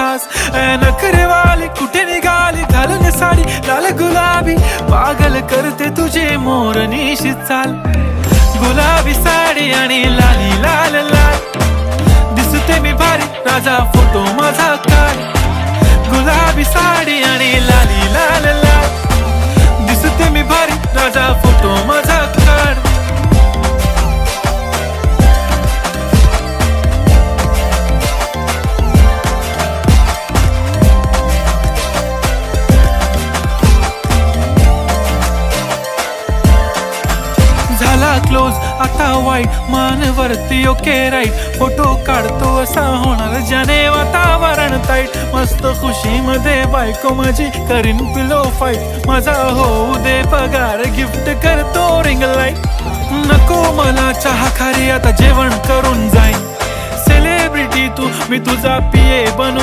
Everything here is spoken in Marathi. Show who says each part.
Speaker 1: खास नखरेवाली कुठे निघाली घालून साडी लाल गुलाबी पागल करते तुझे मोरनीशी चाल गुलाबी साडी आणि लाली लाल लाल दिसते मी भारी राजा फोटो माझा काढ गुलाबी साडी आणि लाली लाल लाल दिसते मी भारी राजा फोटो माझा काढ झाला क्लोज आता वाईट मानवरती ओके राईट फोटो काढतो असा होणार ज्याने वातावरण ताईट मस्त खुशी मध्ये बायको माझी करीन पिलो फाईट माझा होऊ दे पगार गिफ्ट करतो रिंग लाईट नको मला चहा खारी आता जेवण करून जाईन सेलिब्रिटी तू मी तुझा पिये बनू